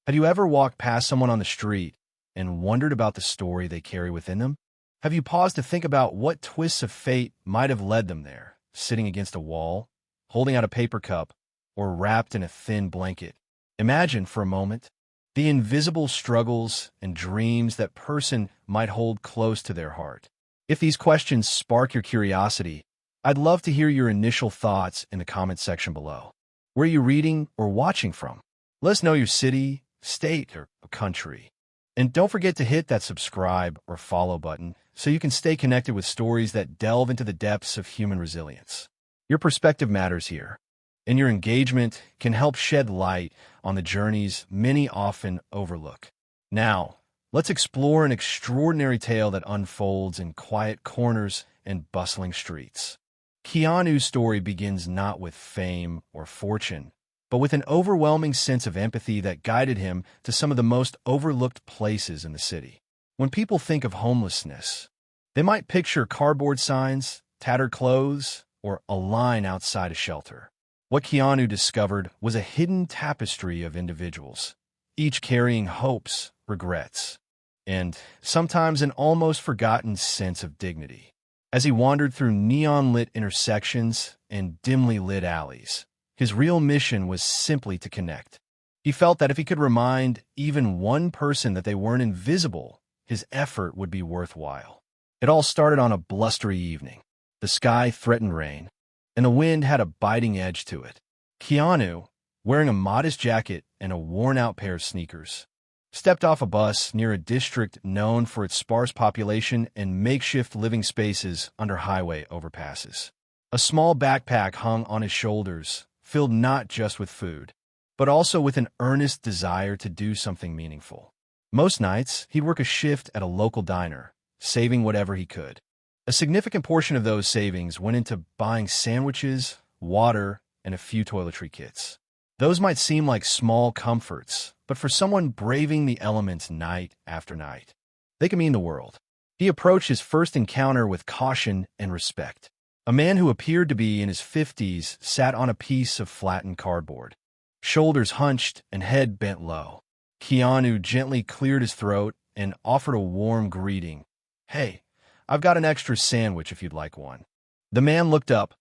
Had you ever walked past someone on the street and wondered about the story they carry within them? Have you paused to think about what twists of fate might have led them there, sitting against a wall, holding out a paper cup, or wrapped in a thin blanket? Imagine for a moment the invisible struggles and dreams that person might hold close to their heart. If these questions spark your curiosity, I'd love to hear your initial thoughts in the comment section below. Where are you reading or watching from? Let us know your city, state, or country. And don't forget to hit that subscribe or follow button so you can stay connected with stories that delve into the depths of human resilience. Your perspective matters here, and your engagement can help shed light on the journeys many often overlook. Now, let's explore an extraordinary tale that unfolds in quiet corners and bustling streets. Keanu's story begins not with fame or fortune, but with an overwhelming sense of empathy that guided him to some of the most overlooked places in the city. When people think of homelessness, they might picture cardboard signs, tattered clothes, or a line outside a shelter. What Keanu discovered was a hidden tapestry of individuals, each carrying hopes, regrets, and sometimes an almost forgotten sense of dignity. As he wandered through neon-lit intersections and dimly lit alleys, his real mission was simply to connect. He felt that if he could remind even one person that they weren't invisible, his effort would be worthwhile. It all started on a blustery evening. The sky threatened rain, and the wind had a biting edge to it. Keanu, wearing a modest jacket and a worn-out pair of sneakers, stepped off a bus near a district known for its sparse population and makeshift living spaces under highway overpasses. A small backpack hung on his shoulders, filled not just with food, but also with an earnest desire to do something meaningful. Most nights, he'd work a shift at a local diner, saving whatever he could. A significant portion of those savings went into buying sandwiches, water, and a few toiletry kits. Those might seem like small comforts, but for someone braving the elements night after night, they can mean the world. He approached his first encounter with caution and respect. A man who appeared to be in his 50s sat on a piece of flattened cardboard, shoulders hunched and head bent low. Keanu gently cleared his throat and offered a warm greeting. "Hey, I've got an extra sandwich if you'd like one." The man looked up,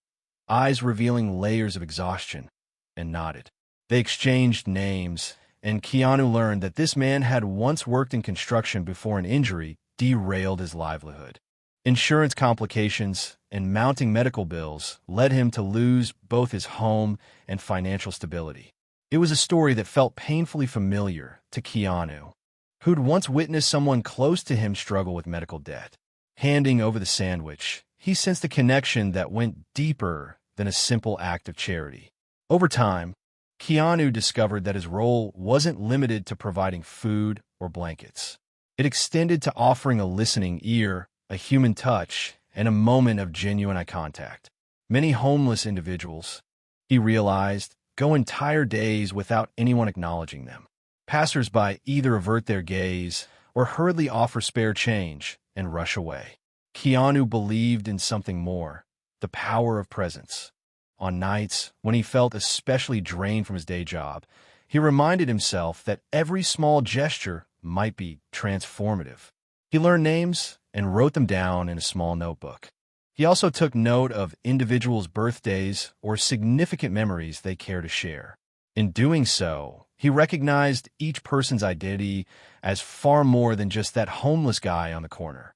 eyes revealing layers of exhaustion, and nodded. They exchanged names, and Keanu learned that this man had once worked in construction before an injury derailed his livelihood. Insurance complications and mounting medical bills led him to lose both his home and financial stability. It was a story that felt painfully familiar to Keanu, who'd once witnessed someone close to him struggle with medical debt. Handing over the sandwich, he sensed a connection that went deeper than a simple act of charity. Over time, Keanu discovered that his role wasn't limited to providing food or blankets. It extended to offering a listening ear, a human touch, and a moment of genuine eye contact. Many homeless individuals, he realized, go entire days without anyone acknowledging them. Passers-by either avert their gaze or hurriedly offer spare change and rush away. Keanu believed in something more, the power of presence. On nights when he felt especially drained from his day job, he reminded himself that every small gesture might be transformative. He learned names and wrote them down in a small notebook. He also took note of individuals' birthdays or significant memories they care to share. In doing so, he recognized each person's identity as far more than just that homeless guy on the corner.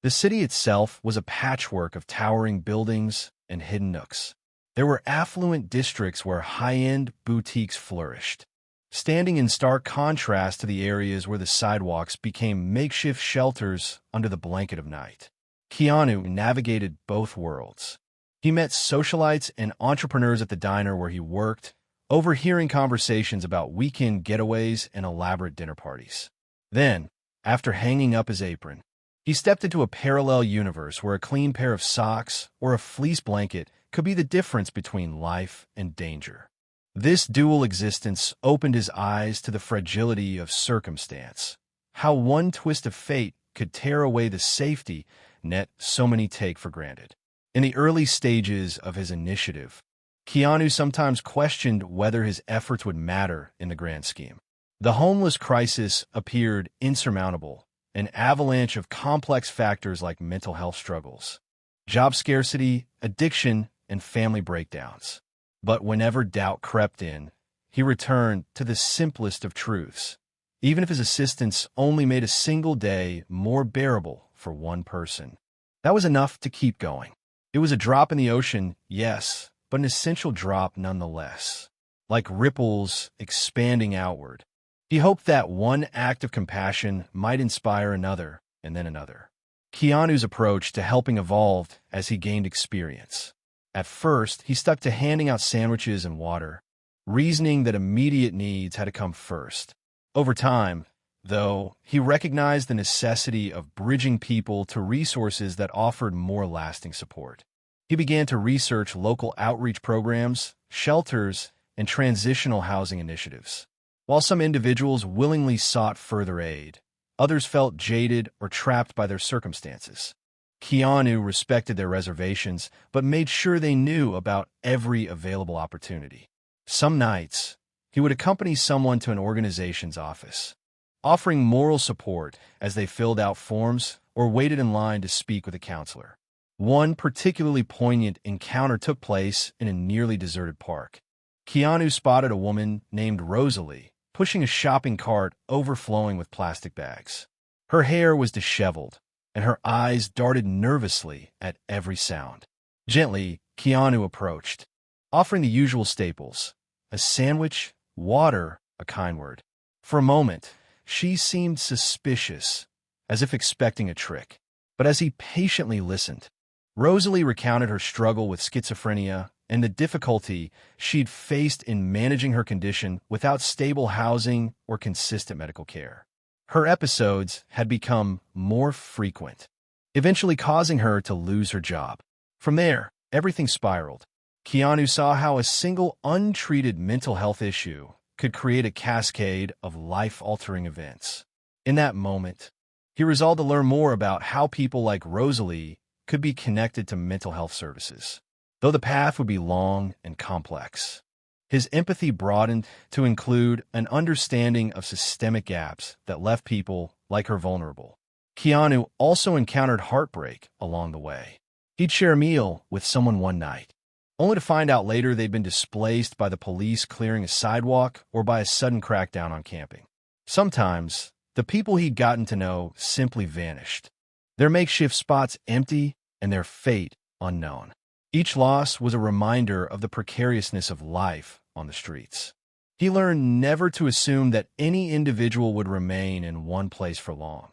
The city itself was a patchwork of towering buildings and hidden nooks. There were affluent districts where high-end boutiques flourished, standing in stark contrast to the areas where the sidewalks became makeshift shelters under the blanket of night. Keanu navigated both worlds. He met socialites and entrepreneurs at the diner where he worked, overhearing conversations about weekend getaways and elaborate dinner parties. Then, after hanging up his apron, he stepped into a parallel universe where a clean pair of socks or a fleece blanket could be the difference between life and danger. This dual existence opened his eyes to the fragility of circumstance, how one twist of fate could tear away the safety net so many take for granted. In the early stages of his initiative, Keanu sometimes questioned whether his efforts would matter in the grand scheme. The homeless crisis appeared insurmountable, an avalanche of complex factors like mental health struggles, job scarcity, addiction, and family breakdowns. But whenever doubt crept in, he returned to the simplest of truths. Even if his assistance only made a single day more bearable for one person, that was enough to keep going. It was a drop in the ocean, yes, but an essential drop nonetheless. Like ripples expanding outward, he hoped that one act of compassion might inspire another and then another. Keanu's approach to helping evolved as he gained experience. At first, he stuck to handing out sandwiches and water, reasoning that immediate needs had to come first. Over time, though, he recognized the necessity of bridging people to resources that offered more lasting support. He began to research local outreach programs, shelters, and transitional housing initiatives. While some individuals willingly sought further aid, others felt jaded or trapped by their circumstances. Keanu respected their reservations, but made sure they knew about every available opportunity. Some nights, he would accompany someone to an organization's office, offering moral support as they filled out forms or waited in line to speak with a counselor. One particularly poignant encounter took place in a nearly deserted park. Keanu spotted a woman named Rosalie pushing a shopping cart overflowing with plastic bags. Her hair was disheveled, and her eyes darted nervously at every sound. Gently, Keanu approached, offering the usual staples: a sandwich, water, a kind word. For a moment, she seemed suspicious, as if expecting a trick. But as he patiently listened, Rosalie recounted her struggle with schizophrenia and the difficulty she'd faced in managing her condition without stable housing or consistent medical care. Her episodes had become more frequent, eventually causing her to lose her job. From there, everything spiraled. Keanu saw how a single untreated mental health issue could create a cascade of life-altering events. In that moment, he resolved to learn more about how people like Rosalie could be connected to mental health services, though the path would be long and complex. His empathy broadened to include an understanding of systemic gaps that left people like her vulnerable. Keanu also encountered heartbreak along the way. He'd share a meal with someone one night, only to find out later they'd been displaced by the police clearing a sidewalk or by a sudden crackdown on camping. Sometimes, the people he'd gotten to know simply vanished, their makeshift spots empty and their fate unknown. Each loss was a reminder of the precariousness of life on the streets. He learned never to assume that any individual would remain in one place for long.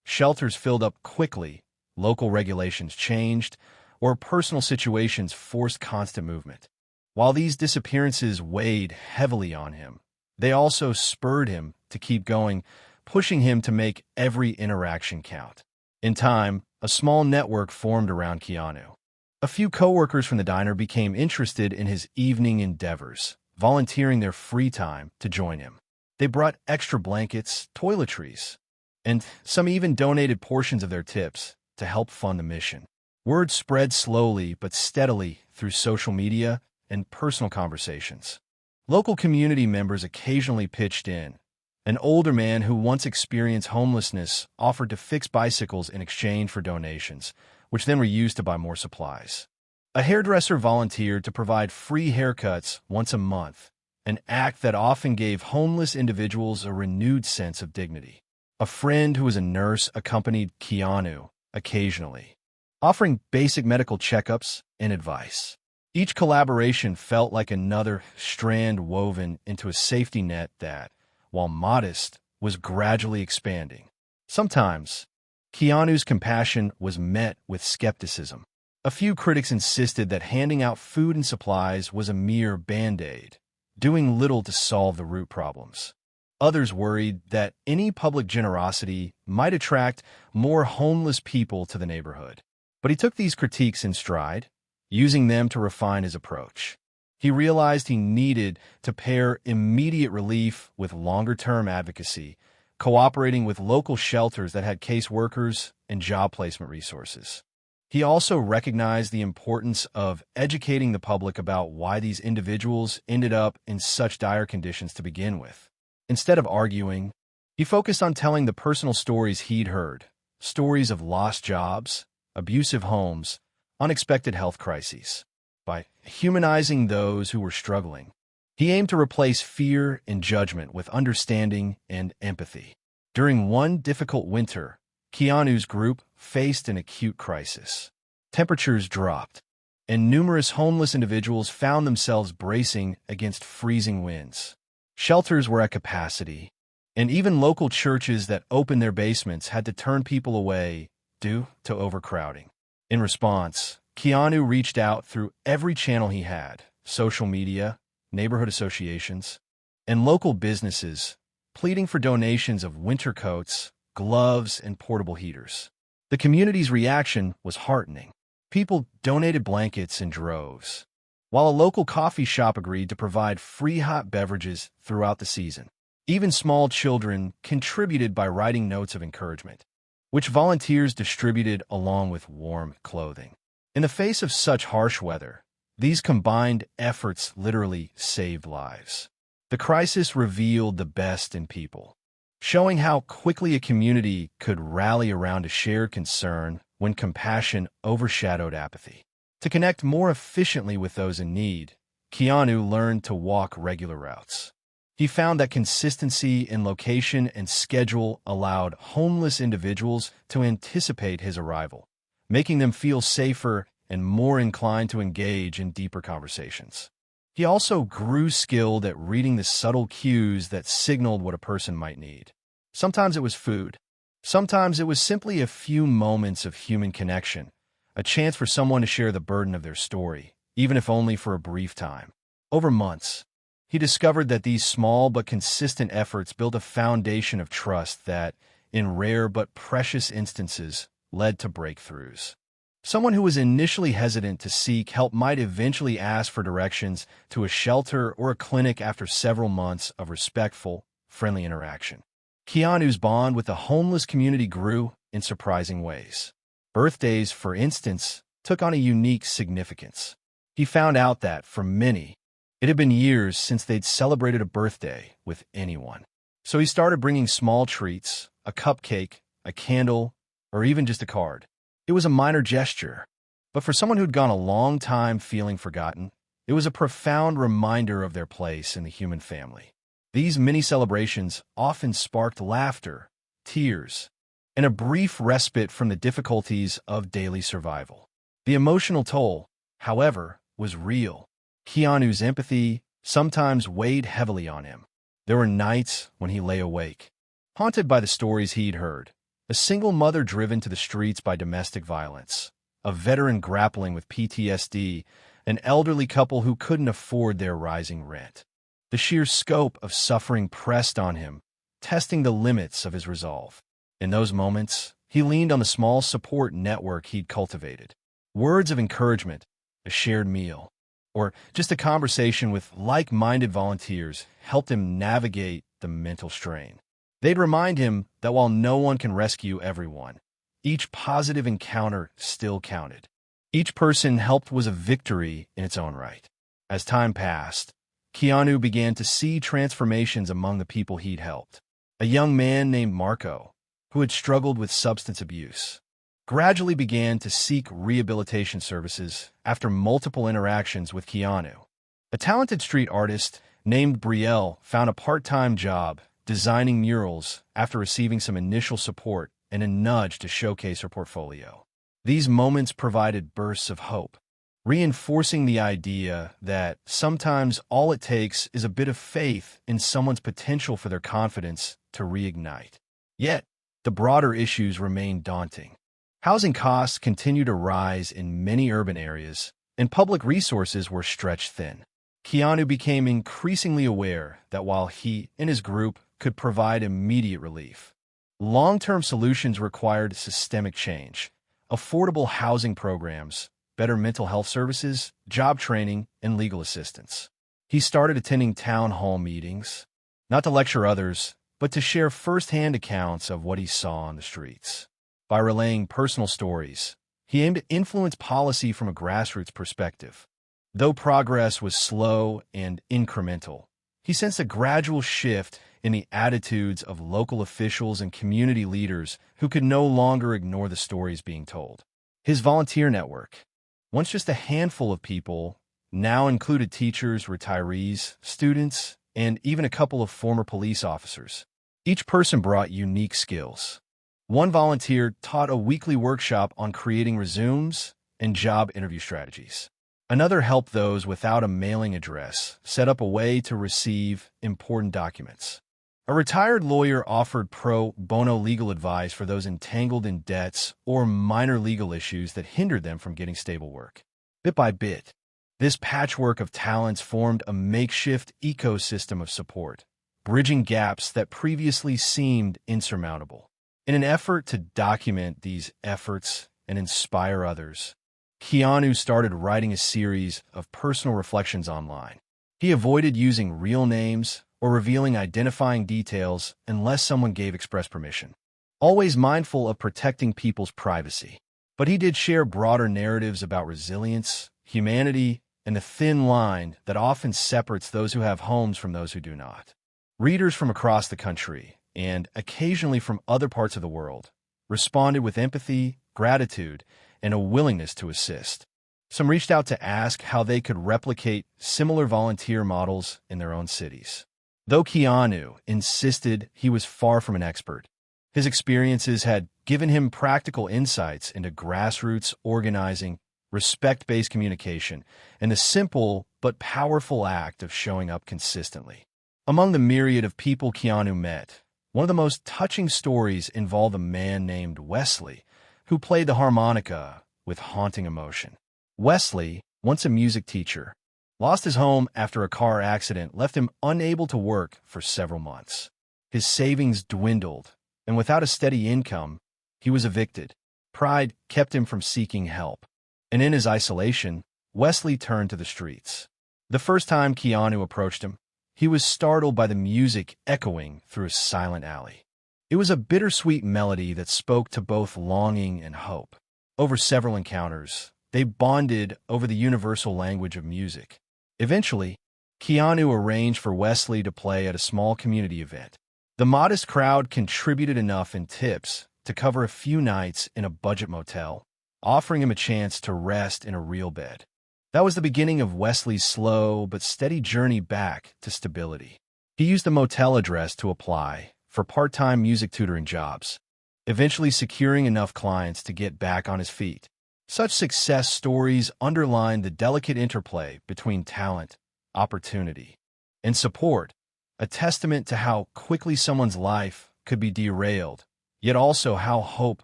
Shelters filled up quickly, local regulations changed, or personal situations forced constant movement. While these disappearances weighed heavily on him, they also spurred him to keep going, pushing him to make every interaction count. In time, a small network formed around Keanu. A few coworkers from the diner became interested in his evening endeavors, volunteering their free time to join him. They brought extra blankets, toiletries, and some even donated portions of their tips to help fund the mission. Word spread slowly but steadily through social media and personal conversations. Local community members occasionally pitched in. An older man who once experienced homelessness offered to fix bicycles in exchange for donations, which then were used to buy more supplies. A hairdresser volunteered to provide free haircuts once a month, an act that often gave homeless individuals a renewed sense of dignity. A friend who was a nurse accompanied Keanu occasionally, offering basic medical checkups and advice. Each collaboration felt like another strand woven into a safety net that, while modest, was gradually expanding. Sometimes, Keanu's compassion was met with skepticism. A few critics insisted that handing out food and supplies was a mere band-aid, doing little to solve the root problems. Others worried that any public generosity might attract more homeless people to the neighborhood. But he took these critiques in stride, using them to refine his approach. He realized he needed to pair immediate relief with longer-term advocacy, cooperating with local shelters that had caseworkers and job placement resources. He also recognized the importance of educating the public about why these individuals ended up in such dire conditions to begin with. Instead of arguing, he focused on telling the personal stories he'd heard, stories of lost jobs, abusive homes, unexpected health crises. By humanizing those who were struggling, he aimed to replace fear and judgment with understanding and empathy. During one difficult winter, Keanu's group faced an acute crisis. Temperatures dropped, and numerous homeless individuals found themselves bracing against freezing winds. Shelters were at capacity, and even local churches that opened their basements had to turn people away due to overcrowding. In response, Keanu reached out through every channel he had: social media, neighborhood associations, and local businesses, pleading for donations of winter coats, gloves, and portable heaters. The community's reaction was heartening. People donated blankets in droves, while a local coffee shop agreed to provide free hot beverages throughout the season. Even small children contributed by writing notes of encouragement, which volunteers distributed along with warm clothing. In the face of such harsh weather, these combined efforts literally saved lives. The crisis revealed the best in people, showing how quickly a community could rally around a shared concern when compassion overshadowed apathy. To connect more efficiently with those in need, Keanu learned to walk regular routes. He found that consistency in location and schedule allowed homeless individuals to anticipate his arrival, making them feel safer and more inclined to engage in deeper conversations. He also grew skilled at reading the subtle cues that signaled what a person might need. Sometimes it was food. Sometimes it was simply a few moments of human connection, a chance for someone to share the burden of their story, even if only for a brief time. Over months, he discovered that these small but consistent efforts built a foundation of trust that, in rare but precious instances, led to breakthroughs. Someone who was initially hesitant to seek help might eventually ask for directions to a shelter or a clinic after several months of respectful, friendly interaction. Keanu's bond with the homeless community grew in surprising ways. Birthdays, for instance, took on a unique significance. He found out that, for many, it had been years since they'd celebrated a birthday with anyone. So he started bringing small treats, a cupcake, a candle, or even just a card. It was a minor gesture, but for someone who'd gone a long time feeling forgotten, it was a profound reminder of their place in the human family. These mini celebrations often sparked laughter, tears, and a brief respite from the difficulties of daily survival. The emotional toll, however, was real. Keanu's empathy sometimes weighed heavily on him. There were nights when he lay awake, haunted by the stories he'd heard. A single mother driven to the streets by domestic violence, a veteran grappling with PTSD, an elderly couple who couldn't afford their rising rent. The sheer scope of suffering pressed on him, testing the limits of his resolve. In those moments, he leaned on the small support network he'd cultivated. Words of encouragement, a shared meal, or just a conversation with like-minded volunteers helped him navigate the mental strain. They'd remind him that while no one can rescue everyone, each positive encounter still counted. Each person helped was a victory in its own right. As time passed, Keanu began to see transformations among the people he'd helped. A young man named Marco, who had struggled with substance abuse, gradually began to seek rehabilitation services after multiple interactions with Keanu. A talented street artist named Brielle found a part-time job designing murals after receiving some initial support and a nudge to showcase her portfolio. These moments provided bursts of hope, reinforcing the idea that sometimes all it takes is a bit of faith in someone's potential for their confidence to reignite. Yet, the broader issues remain daunting. Housing costs continue to rise in many urban areas, and public resources were stretched thin. Keanu became increasingly aware that while he and his group could provide immediate relief, long-term solutions required systemic change, affordable housing programs, better mental health services, job training, and legal assistance. He started attending town hall meetings, not to lecture others, but to share firsthand accounts of what he saw on the streets. By relaying personal stories, he aimed to influence policy from a grassroots perspective. Though progress was slow and incremental, he sensed a gradual shift in the attitudes of local officials and community leaders who could no longer ignore the stories being told. His volunteer network, once just a handful of people, now included teachers, retirees, students, and even a couple of former police officers. Each person brought unique skills. One volunteer taught a weekly workshop on creating resumes and job interview strategies. Another helped those without a mailing address set up a way to receive important documents. A retired lawyer offered pro bono legal advice for those entangled in debts or minor legal issues that hindered them from getting stable work. Bit by bit, this patchwork of talents formed a makeshift ecosystem of support, bridging gaps that previously seemed insurmountable. In an effort to document these efforts and inspire others, Keanu started writing a series of personal reflections online. He avoided using real names or revealing identifying details unless someone gave express permission, always mindful of protecting people's privacy. But he did share broader narratives about resilience, humanity, and the thin line that often separates those who have homes from those who do not. Readers from across the country, and occasionally from other parts of the world, responded with empathy, gratitude, and a willingness to assist. Some reached out to ask how they could replicate similar volunteer models in their own cities. Though Keanu insisted he was far from an expert, his experiences had given him practical insights into grassroots organizing, respect-based communication, and the simple but powerful act of showing up consistently. Among the myriad of people Keanu met, one of the most touching stories involved a man named Wesley, who played the harmonica with haunting emotion. Wesley, once a music teacher, lost his home after a car accident left him unable to work for several months. His savings dwindled, and without a steady income, he was evicted. Pride kept him from seeking help, and in his isolation, Wesley turned to the streets. The first time Keanu approached him, he was startled by the music echoing through a silent alley. It was a bittersweet melody that spoke to both longing and hope. Over several encounters, they bonded over the universal language of music. Eventually, Keanu arranged for Wesley to play at a small community event. The modest crowd contributed enough in tips to cover a few nights in a budget motel, offering him a chance to rest in a real bed. That was the beginning of Wesley's slow but steady journey back to stability. He used the motel address to apply for part-time music tutoring jobs, eventually securing enough clients to get back on his feet. Such success stories underline the delicate interplay between talent, opportunity, and support, a testament to how quickly someone's life could be derailed, yet also how hope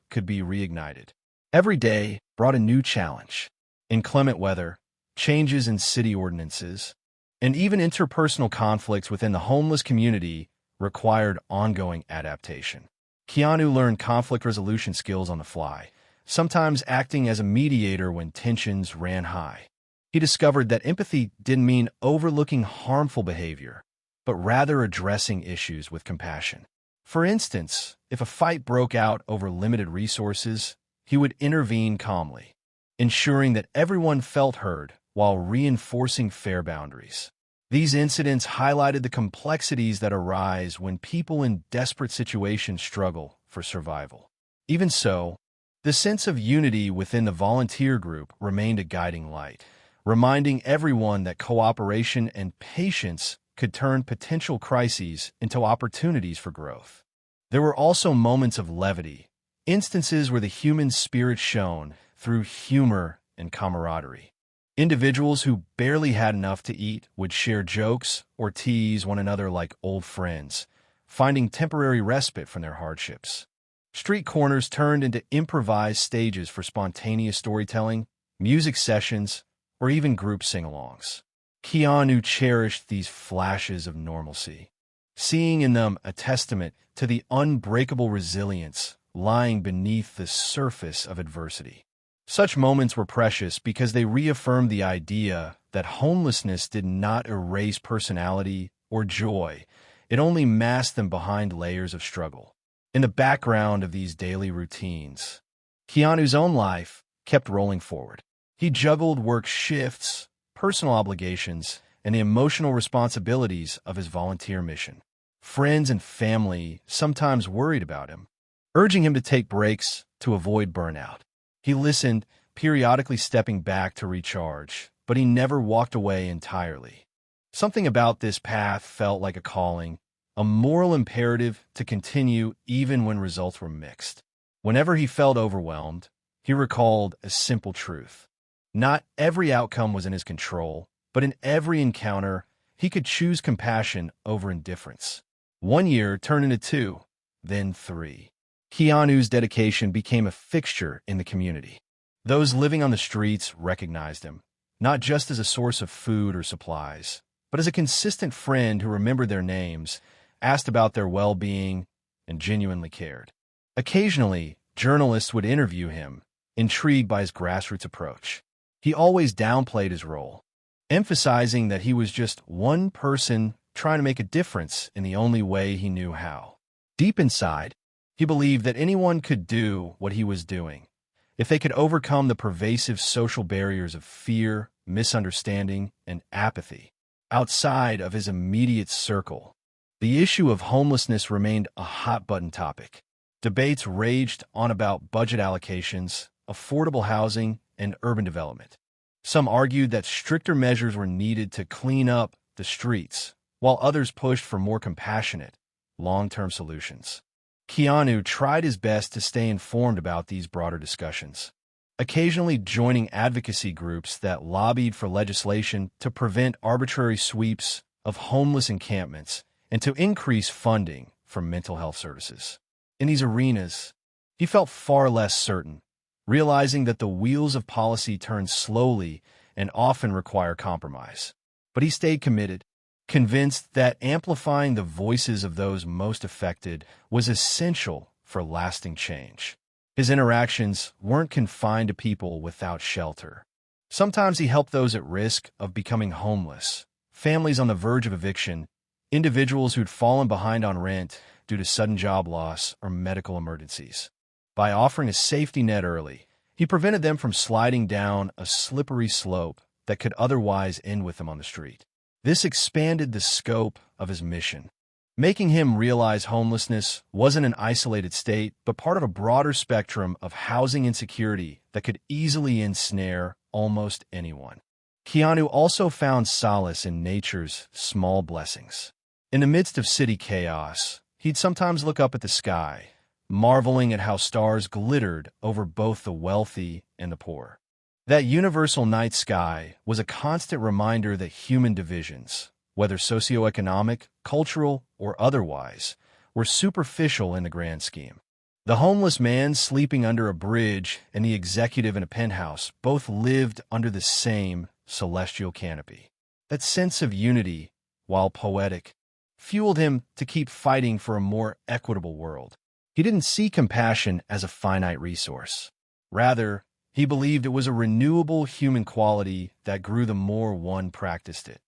could be reignited. Every day brought a new challenge. Inclement weather, changes in city ordinances, and even interpersonal conflicts within the homeless community required ongoing adaptation. Keanu learned conflict resolution skills on the fly, sometimes acting as a mediator when tensions ran high. He discovered that empathy didn't mean overlooking harmful behavior, but rather addressing issues with compassion. For instance, if a fight broke out over limited resources, he would intervene calmly, ensuring that everyone felt heard while reinforcing fair boundaries. These incidents highlighted the complexities that arise when people in desperate situations struggle for survival. Even so, the sense of unity within the volunteer group remained a guiding light, reminding everyone that cooperation and patience could turn potential crises into opportunities for growth. There were also moments of levity, instances where the human spirit shone through humor and camaraderie. Individuals who barely had enough to eat would share jokes or tease one another like old friends, finding temporary respite from their hardships. Street corners turned into improvised stages for spontaneous storytelling, music sessions, or even group sing-alongs. Keanu cherished these flashes of normalcy, seeing in them a testament to the unbreakable resilience lying beneath the surface of adversity. Such moments were precious because they reaffirmed the idea that homelessness did not erase personality or joy. It only masked them behind layers of struggle. In the background of these daily routines, Keanu's own life kept rolling forward. He juggled work shifts, personal obligations, and the emotional responsibilities of his volunteer mission. Friends and family sometimes worried about him, urging him to take breaks to avoid burnout. He listened, periodically stepping back to recharge, but he never walked away entirely. Something about this path felt like a calling, a moral imperative to continue even when results were mixed. Whenever he felt overwhelmed, he recalled a simple truth. Not every outcome was in his control, but in every encounter, he could choose compassion over indifference. 1 year turned into 2, then 3. Keanu's dedication became a fixture in the community. Those living on the streets recognized him, not just as a source of food or supplies, but as a consistent friend who remembered their names, asked about their well-being, and genuinely cared. Occasionally, journalists would interview him, intrigued by his grassroots approach. He always downplayed his role, emphasizing that he was just one person trying to make a difference in the only way he knew how. Deep inside, he believed that anyone could do what he was doing, if they could overcome the pervasive social barriers of fear, misunderstanding, and apathy. Outside of his immediate circle, the issue of homelessness remained a hot-button topic. Debates raged on about budget allocations, affordable housing, and urban development. Some argued that stricter measures were needed to clean up the streets, while others pushed for more compassionate, long-term solutions. Keanu tried his best to stay informed about these broader discussions, occasionally joining advocacy groups that lobbied for legislation to prevent arbitrary sweeps of homeless encampments and to increase funding for mental health services. In these arenas, he felt far less certain, realizing that the wheels of policy turn slowly and often require compromise. But he stayed committed, convinced that amplifying the voices of those most affected was essential for lasting change. His interactions weren't confined to people without shelter. Sometimes he helped those at risk of becoming homeless, families on the verge of eviction, individuals who'd fallen behind on rent due to sudden job loss or medical emergencies. By offering a safety net early, he prevented them from sliding down a slippery slope that could otherwise end with them on the street. This expanded the scope of his mission, making him realize homelessness wasn't an isolated state, but part of a broader spectrum of housing insecurity that could easily ensnare almost anyone. Keanu also found solace in nature's small blessings. In the midst of city chaos, he'd sometimes look up at the sky, marveling at how stars glittered over both the wealthy and the poor. That universal night sky was a constant reminder that human divisions, whether socioeconomic, cultural, or otherwise, were superficial in the grand scheme. The homeless man sleeping under a bridge and the executive in a penthouse both lived under the same celestial canopy. That sense of unity, while poetic, fueled him to keep fighting for a more equitable world. He didn't see compassion as a finite resource. Rather, he believed it was a renewable human quality that grew the more one practiced it.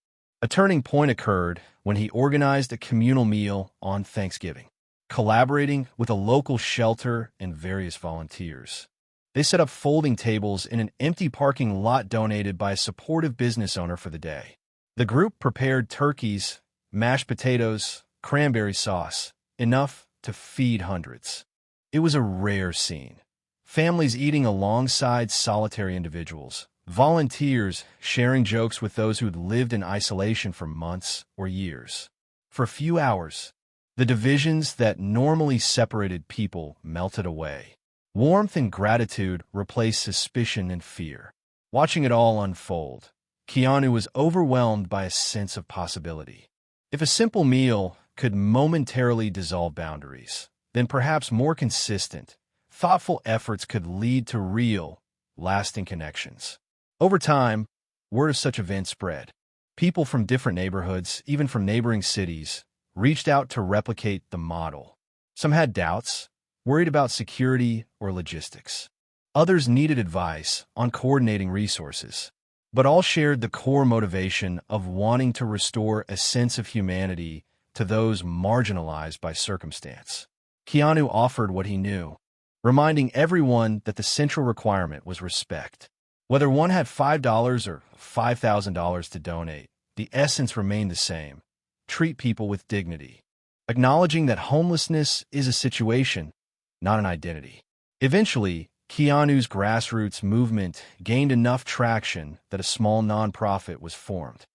A turning point occurred when he organized a communal meal on Thanksgiving, collaborating with a local shelter and various volunteers. They set up folding tables in an empty parking lot donated by a supportive business owner for the day. The group prepared turkeys, mashed potatoes, cranberry sauce, enough to feed hundreds. It was a rare scene. Families eating alongside solitary individuals, volunteers sharing jokes with those who'd lived in isolation for months or years. For a few hours, the divisions that normally separated people melted away. Warmth and gratitude replaced suspicion and fear. Watching it all unfold, Keanu was overwhelmed by a sense of possibility. If a simple meal could momentarily dissolve boundaries, then perhaps more consistent, thoughtful efforts could lead to real, lasting connections. Over time, word of such events spread. People from different neighborhoods, even from neighboring cities, reached out to replicate the model. Some had doubts, worried about security or logistics. Others needed advice on coordinating resources, but all shared the core motivation of wanting to restore a sense of humanity to those marginalized by circumstance. Keanu offered what he knew, reminding everyone that the central requirement was respect. Whether one had $5 or $5,000 to donate, the essence remained the same: treat people with dignity. acknowledging that homelessness is a situation, not an identity. Eventually, Keanu's grassroots movement gained enough traction that a small nonprofit was formed.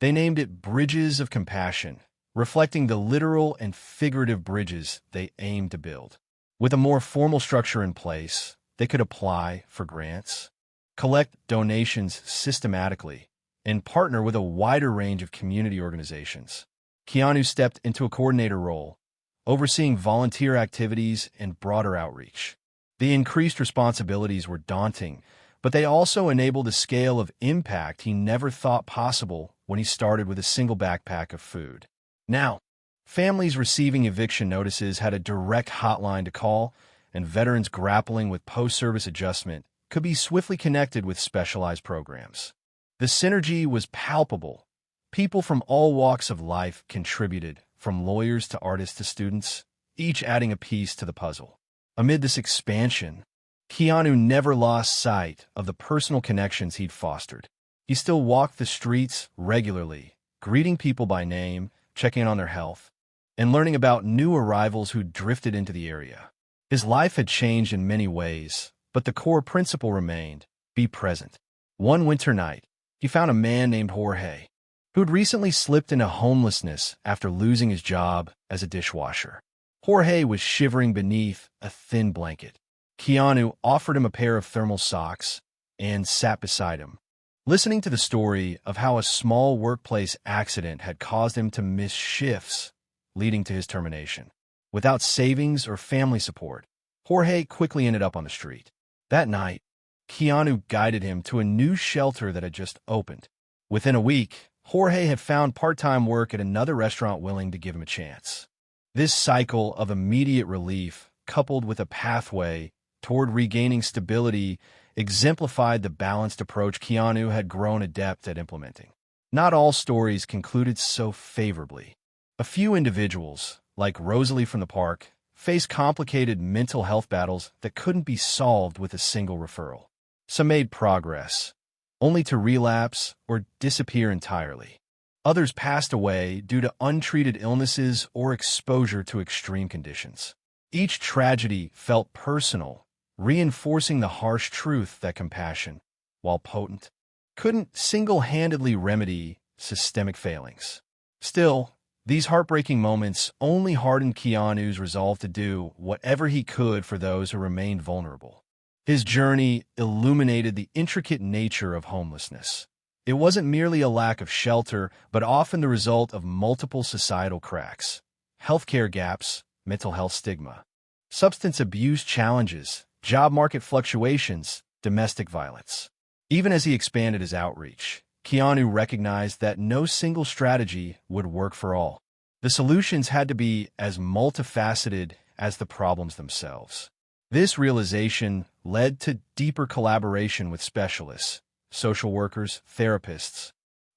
They named it Bridges of Compassion, reflecting the literal and figurative bridges they aimed to build. With a more formal structure in place, they could apply for grants, collect donations systematically, and partner with a wider range of community organizations. Keanu stepped into a coordinator role, overseeing volunteer activities and broader outreach. The increased responsibilities were daunting, but they also enabled a scale of impact he never thought possible when he started with a single backpack of food. Now, families receiving eviction notices had a direct hotline to call, and veterans grappling with post-service adjustment could be swiftly connected with specialized programs. The synergy was palpable. People from all walks of life contributed, from lawyers to artists to students, each adding a piece to the puzzle. Amid this expansion, Keanu never lost sight of the personal connections he'd fostered. He still walked the streets regularly, greeting people by name, checking in on their health, and learning about new arrivals who drifted into the area. His life had changed in many ways, but the core principle remained: be present. One winter night, he found a man named Jorge, who'd recently slipped into homelessness after losing his job as a dishwasher. Jorge was shivering beneath a thin blanket. Keanu offered him a pair of thermal socks and sat beside him, listening to the story of how a small workplace accident had caused him to miss shifts, leading to his termination. Without savings or family support, Jorge quickly ended up on the street. That night, Keanu guided him to a new shelter that had just opened. Within a week, Jorge had found part-time work at another restaurant willing to give him a chance. This cycle of immediate relief, coupled with a pathway toward regaining stability, exemplified the balanced approach Keanu had grown adept at implementing. Not all stories concluded so favorably. A few individuals, like Rosalie from the park, faced complicated mental health battles that couldn't be solved with a single referral. Some made progress, only to relapse or disappear entirely. Others passed away due to untreated illnesses or exposure to extreme conditions. Each tragedy felt personal, reinforcing the harsh truth that compassion, while potent, couldn't single-handedly remedy systemic failings. Still, these heartbreaking moments only hardened Keanu's resolve to do whatever he could for those who remained vulnerable. His journey illuminated the intricate nature of homelessness. It wasn't merely a lack of shelter, but often the result of multiple societal cracks: healthcare gaps, mental health stigma, substance abuse challenges, job market fluctuations, domestic violence. Even as he expanded his outreach, Keanu recognized that no single strategy would work for all. The solutions had to be as multifaceted as the problems themselves. This realization led to deeper collaboration with specialists, social workers, therapists,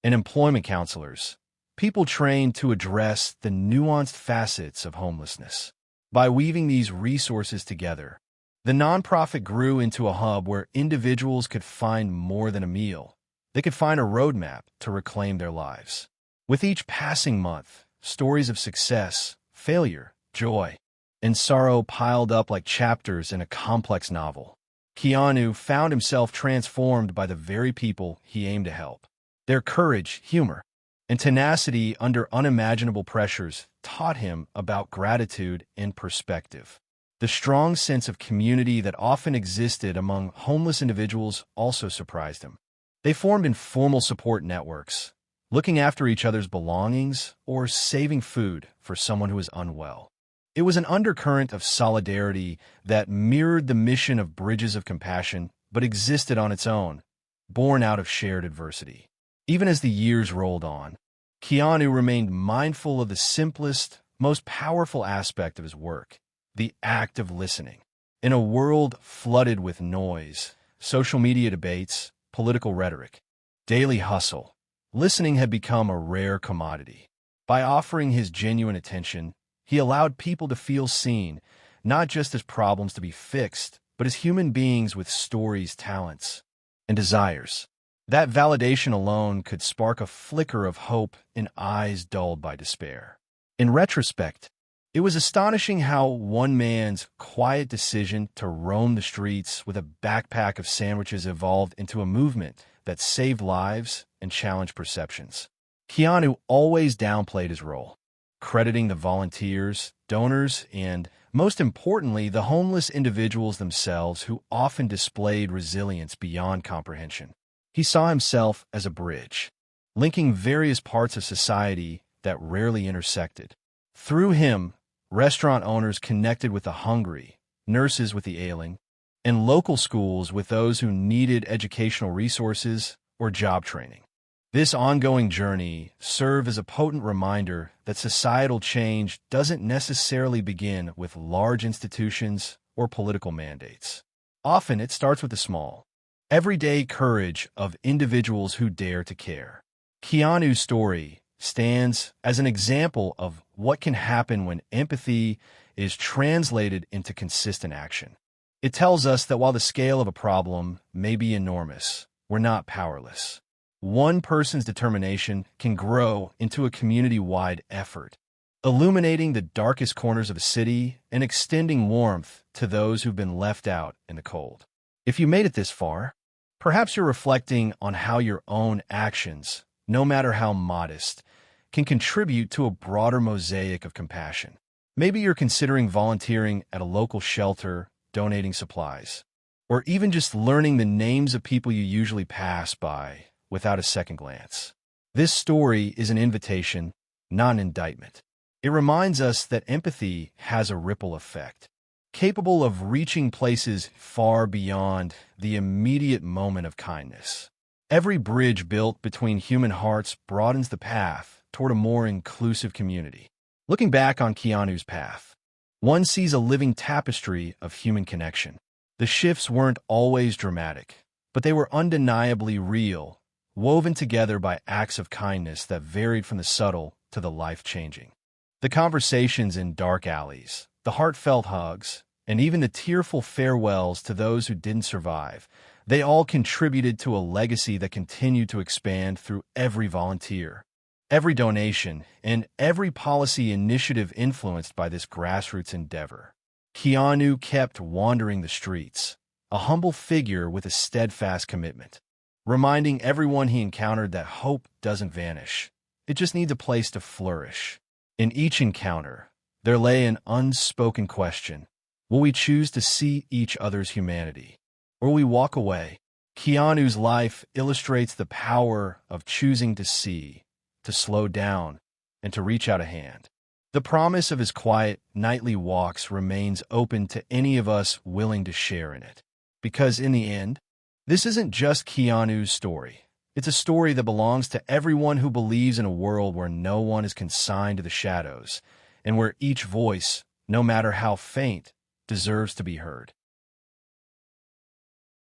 and employment counselors, people trained to address the nuanced facets of homelessness. By weaving these resources together, the nonprofit grew into a hub where individuals could find more than a meal. They could find a roadmap to reclaim their lives. With each passing month, stories of success, failure, joy, and sorrow piled up like chapters in a complex novel. Keanu found himself transformed by the very people he aimed to help. Their courage, humor, and tenacity under unimaginable pressures taught him about gratitude and perspective. The strong sense of community that often existed among homeless individuals also surprised him. They formed informal support networks, looking after each other's belongings or saving food for someone who was unwell. It was an undercurrent of solidarity that mirrored the mission of Bridges of Compassion, but existed on its own, born out of shared adversity. Even as the years rolled on, Keanu remained mindful of the simplest, most powerful aspect of his work: the act of listening. In a world flooded with noise, social media debates, political rhetoric, daily hustle, listening had become a rare commodity. By offering his genuine attention, he allowed people to feel seen, not just as problems to be fixed, but as human beings with stories, talents, and desires. That validation alone could spark a flicker of hope in eyes dulled by despair. In retrospect, It was astonishing how one man's quiet decision to roam the streets with a backpack of sandwiches evolved into a movement that saved lives and challenged perceptions. Keanu always downplayed his role, crediting the volunteers, donors, and, most importantly, the homeless individuals themselves who often displayed resilience beyond comprehension. He saw himself as a bridge, linking various parts of society that rarely intersected. Through him, restaurant owners connected with the hungry, nurses with the ailing, and local schools with those who needed educational resources or job training. This ongoing journey served as a potent reminder that societal change doesn't necessarily begin with large institutions or political mandates. Often it starts with the small, everyday courage of individuals who dare to care. Keanu's story stands as an example of what can happen when empathy is translated into consistent action. It tells us that while the scale of a problem may be enormous, we're not powerless. One person's determination can grow into a community-wide effort, illuminating the darkest corners of a city and extending warmth to those who've been left out in the cold. If you made it this far, perhaps you're reflecting on how your own actions, no matter how modest, can contribute to a broader mosaic of compassion. Maybe you're considering volunteering at a local shelter, donating supplies, or even just learning the names of people you usually pass by without a second glance. This story is an invitation, not an indictment. It reminds us that empathy has a ripple effect, capable of reaching places far beyond the immediate moment of kindness. Every bridge built between human hearts broadens the path toward a more inclusive community. Looking back on Keanu's path, one sees a living tapestry of human connection. The shifts weren't always dramatic, but they were undeniably real, woven together by acts of kindness that varied from the subtle to the life-changing. The conversations in dark alleys, the heartfelt hugs, and even the tearful farewells to those who didn't survive, they all contributed to a legacy that continued to expand through every volunteer, every donation, and every policy initiative influenced by this grassroots endeavor. Keanu kept wandering the streets, a humble figure with a steadfast commitment, reminding everyone he encountered that hope doesn't vanish. It just needs a place to flourish. In each encounter, there lay an unspoken question. Will we choose to see each other's humanity, or will we walk away? Keanu's life illustrates the power of choosing to see, to slow down, and to reach out a hand. The promise of his quiet, nightly walks remains open to any of us willing to share in it. Because in the end, this isn't just Keanu's story. It's a story that belongs to everyone who believes in a world where no one is consigned to the shadows, and where each voice, no matter how faint, deserves to be heard.